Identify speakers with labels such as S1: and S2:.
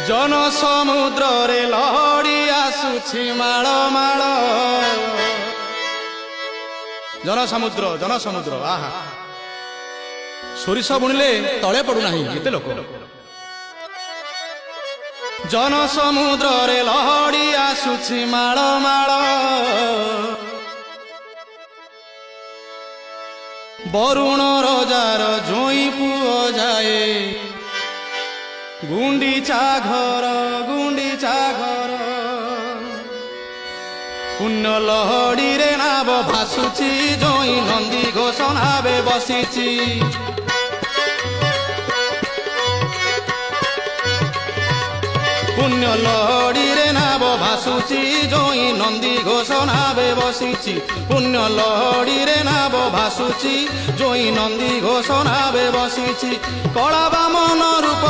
S1: जन समुद्र रे लहड़ी आसुछि माळ माळ जन समुद्र आहा सोरिष बुणिले तले पड़ुना केते लोक जन समुद्र रे लहड़ी आसुछि माळ माळ बरुण रजार जोई पुओ जाए गुंडीचा घर पुण्य लहड़ी रे नाव भासुची जोई नंदी घोष नावे बसीची पुण्य लहड़ी रे नाव भासुची जोई नंदी घोष नावे बसीची पुण्य लहड़ी रे नाव भासुची जोई नंदी घोष नावे बसीची कला बामन रूप